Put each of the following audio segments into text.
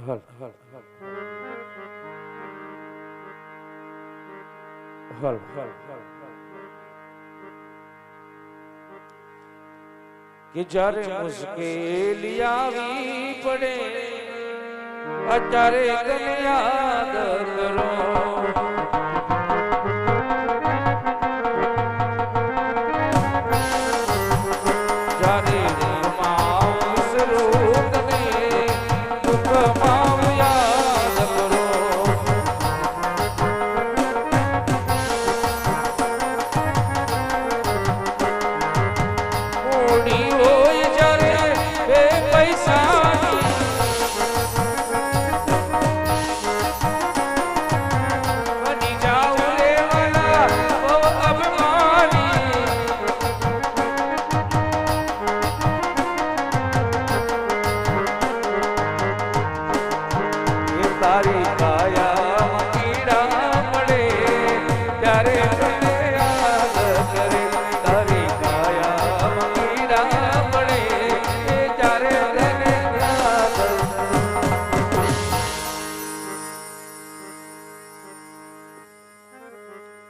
હલ હલ કે જ્યારે મુશ્કેલી આવી પડે અત્યારે તને યાદ કરો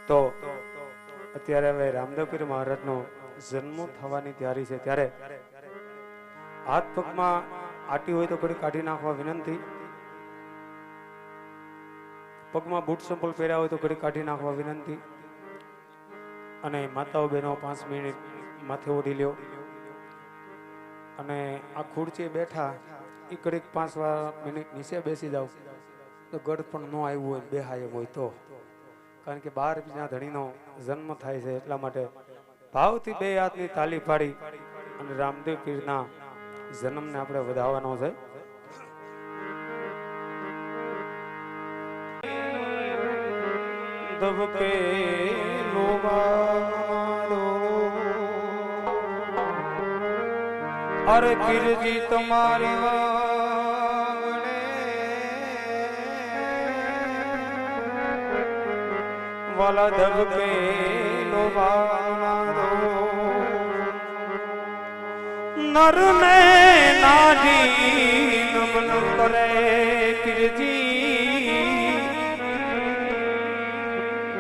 તો અત્યારે હવે રામદેવપીર મહારાજનો જન્મ થવાની તૈયારી છે ત્યારે હાથ પગમાં આટી હોય તો ઘડી કાઢી નાખવા વિનંતી પગમાં બૂટ ચંપલ પહેર્યા હોય તો ઘડી કાઢી નાખવા વિનંતી અને માતાઓ બહેનો 5 મિનિટ માથે ઓઢી લ્યો અને આ ખુરચી બેઠા એ ઘડીક 5 મિનિટ નીચે બેસી જાવ તો ગઢ પણ ન આવ્યું હોય બેહાય હોય તો કારણ કે 12 બીજા ધણીનો જન્મ થાય છે એટલા માટે ભાવથી બે હાથની તાલી પાડી અને રામદેવ પીરના જન્મને આપણે વધાવવાનો છે દબકે લોબાલો અરે પીરજી તમારી વાલા દબકે લોબાલો નર ને નારી નમન કરે પીરજી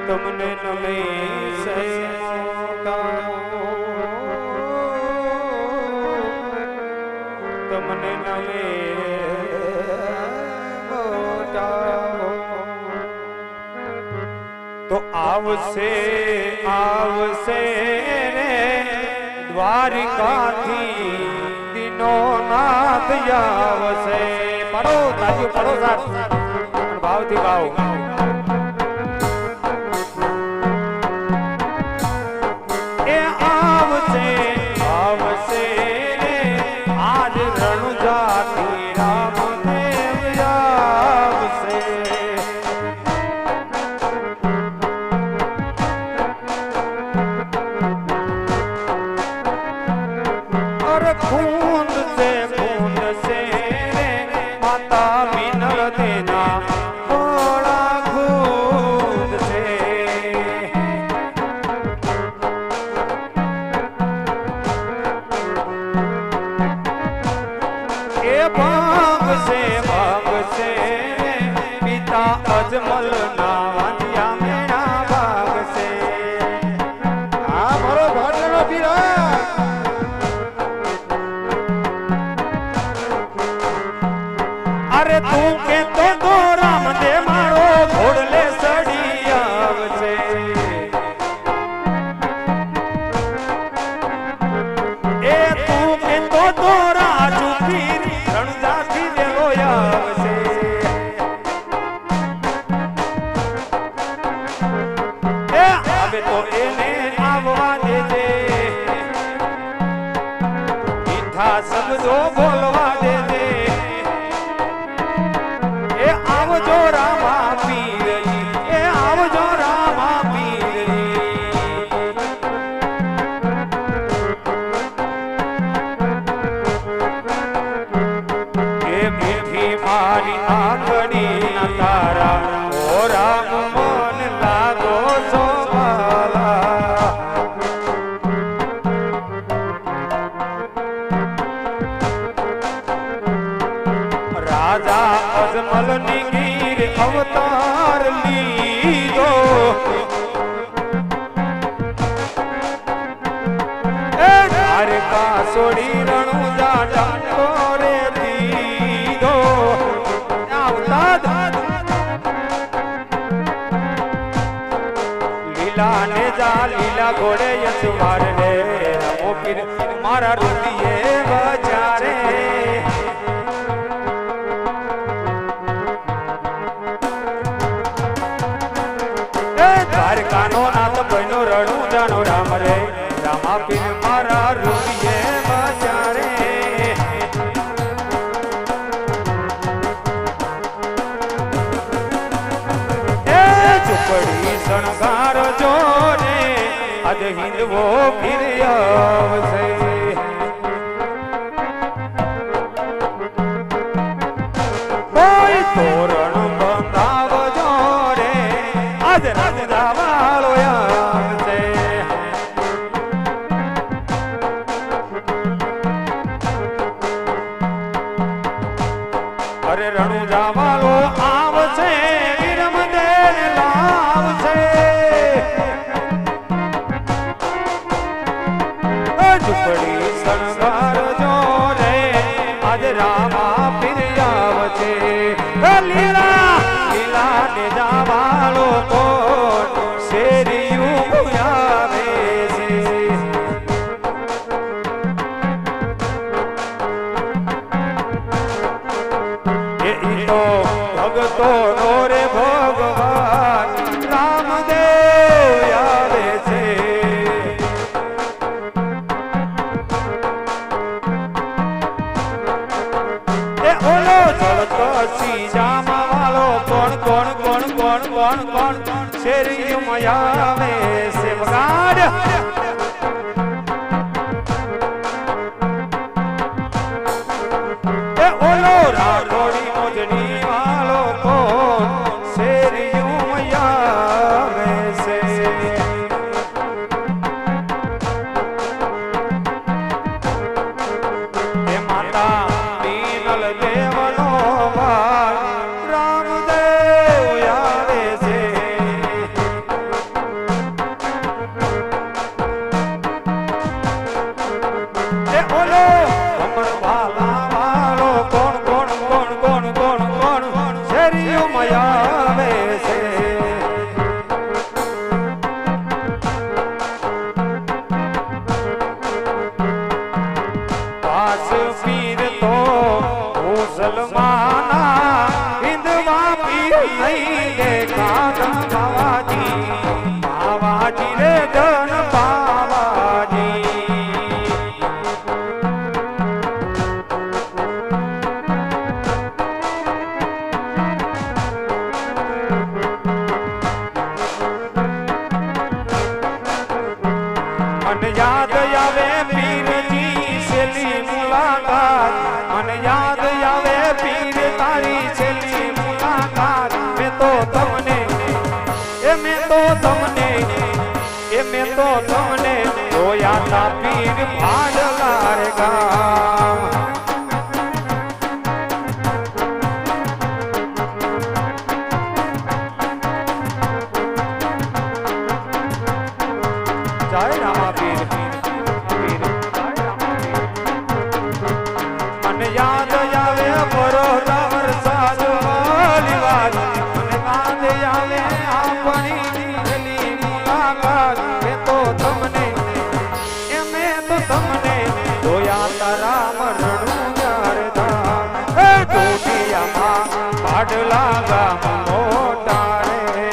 તમને નમે સે તમને નમે તો આવશે આવશે દ્વારિકાથી દિનો નાથ આવશે પડો તાજી પડો સાથ ભાવથી ગાઓ અજમલ ના વાંધિયા મેણા ભાગ છે આ મારો ભાડનો પીરા અરે તું કે તો રામદેવ મારો ઘોડલે સડી આવશે એ તું કે તો રાજુ પીર રણજાથી દેલો આવશે તો એને આવવા દેજે મીઠા શબ્દો બોલવા દેજે એ આવજો રામા પીરજી એ આવજો રામા પીરજી એ મીઠી મારી આંગળી ના તારા ઓ રામ મન લાગો છો સોડી રણું જાડો રે દીધો આવતા લીલા ને જા લીલા ઘોડે યસવાર રે રમો પીર મારા રૂપિયે બજારે દ્વારકાનો નાથ બનો રણું જાનો રામ રે રામા પીર મારા રૂપિયે બજારે ઝુંપડી શણગાર જો ને અધ હિંદવો ફિર આવશે કોઈ તોરણ બંધાવજો રે આજ રાજા વાળો આવશે અરે રણુજા વાળો આવશે ઝુંપડી શણગાર જો રે આજ રામા પીર આવશે લીલા લીલા ને જાવાળો કોણ શેરિયું આવે છે એ તો ભગતો નો રે ભગવાન રામદેવ આવે છે સીજામાં વાલો કોણ કોણ કોણ કોણ કોણ કોણ શેરીમાં આવે છે બગાડ એ ઓલો રાઠોડી મોજડી વાલો કોણ શેરીમાં આવે છે એ માતા પીનલ દેવનો મુસલમાના હિંદવા પીર નહીં દેખા બાવાજી રે ધન બાવાજી મને યાદ આવે પીરજી છેલ્લી મુલાકાત મને યાદ આવે પીર તારી છેલ્લી મુલાકાત મેં તો તમને જોયા તા પીર ભાડલા રે ગામ જય રામા પીર મને યાદ આવે બરોડા વરસાદ વાલીવાદ મને યાદ આવે આપણી છેલ્લી મુલાકાત મેં તો તમને જોયા તારા મરણું ધામ હે ટોટિયામાં ભાડલા ગામ મોટા રે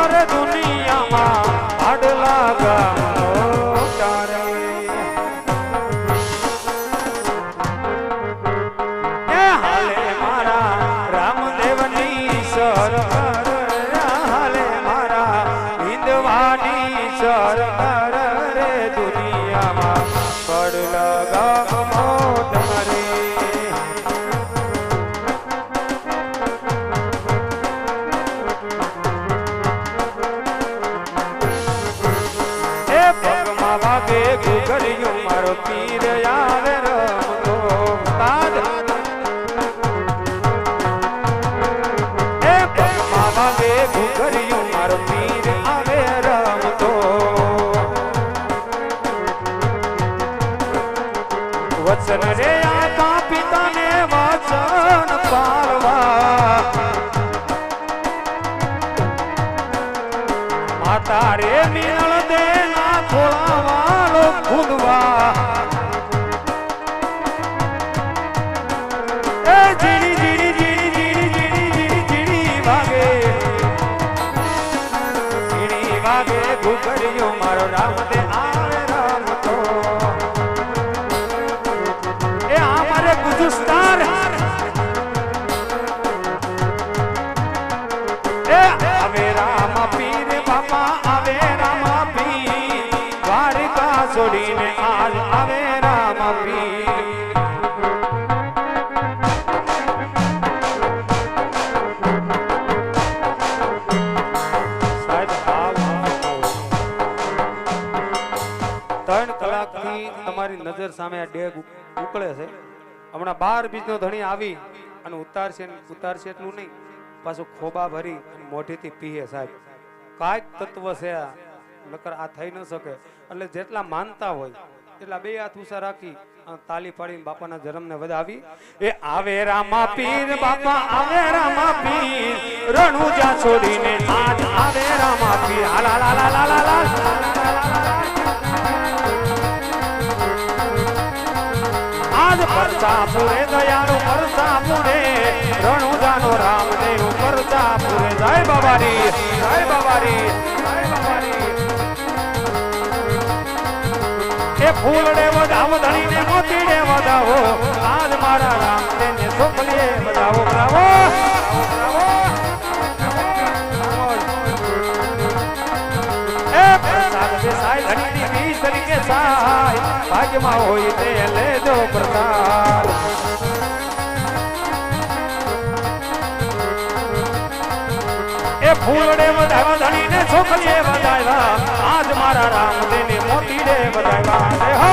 અરે દુનિયામાં ભાડલા ગામ મોટા રે એ હાલે મારા રામદેવની સરકાર હાલે મારા હિંદવાની સરકાર રે દુનિયામાં ભાડલા ગામ મોટા રે વાગે ઘુઘરિયું મારો પીર આવે રમતો તાજ એ પગમાં વાગે ઘુઘરિયું મારો પીર આવે રમતો આ તારે મિનળ દે ના થોડા વાલો ખુદવા એ જીડી જીડી જીડી જીડી જીડી જીડી જીડી વાગે જીડી વાગે ઘુઘડિયો મારો રામ દે આવે રામ તો એ આ મારે ગુજુસ્તાર એ આવે રામ પીર બાપા આવે રામ પીર દ્વારિકા છોડીને આજ આવે રામ પીર તમારી નજર સામે આ ડેગ ઉકળે છે હમણાં 12 બીજનો ધણી આવી અને ઉતારશે એટલું નહીં પાછું ખોબા ભરી મોઢેથી પીએ સાહેબ કાંઈક તત્વ છે નકર આ થઈ ન શકે એટલે જેટલા માનતા હોય એટલા બે હાથ ઊંચા રાખી તાલી પાડીને બાપાના જન્મને વધાવી એ આવે રામા પીર બાપા આવે રામા પીર રણુજા છોડીને આજ આવે રામા પીર હાલા લા લા લા લા લા આજ પરસાપુરે દયાળુ પરસાપુરે રણુજાનો રામદેવ પરસાપુરે જય બાબારી જય બાબારી જય બાબારી એ ફૂલડે વધાવો ધણીને મોતીડે વધાવો આજ મારા રામદેવને સોપલીએ વધાવો બ્રાવો બ્રાવો એ પ્રસાદ દેસાઈ ધણીની 20 તરીકે સાય ભાગ્યમાં હોય તે લેજો પ્રસાદ એ ફૂલડે વધાવા ધણીને છોકરીએ વધાવ્યા આજ મારા રામદેવને મોતીડે વધાવ્યા હો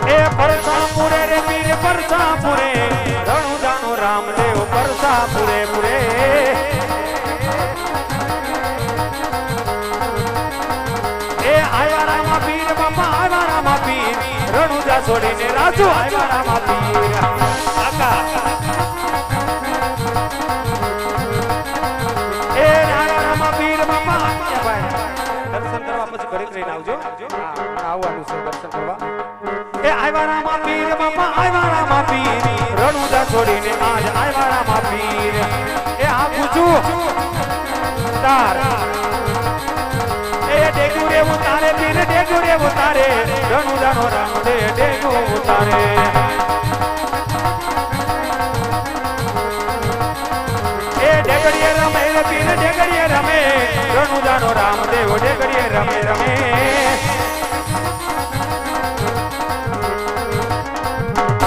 એ પરસાપુરે રે પીર પરસાપુરે રણુજાનો રામદેવ પરસાપુરે પુરે એ આયા રામા પીર બાપા આયા રામા પીર રણુજા છોડીને રાજુ આયા રામા પીર આકા એ આયા રામા પીર બાપા આયા ભાઈ દર્શન કરવા પછી ઘરે રહીને આવજો આવવાનું છે દર્શન કરવા એ આયા રામા પીર બાપા આયા રામા પીર રણુજા છોડીને આજ આયા રામા પીર એ આ પૂછું તાર ડેગુ રે ઉતારે પીર ડેગુ રે ઉતારે રણુજાનો રામદે ડેગુ ઉતારે એ ડેગડીએ રમે રે પીર ડેગડીએ રમે રણુજાનો રામદેવ ડેગડીએ રમે રમે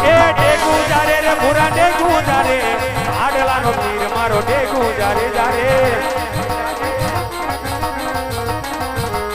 એ ડેગુ જારે રે ભૂરા ડેગુ જારે આડલાનો પીર મારો ડેગુ જારે જારે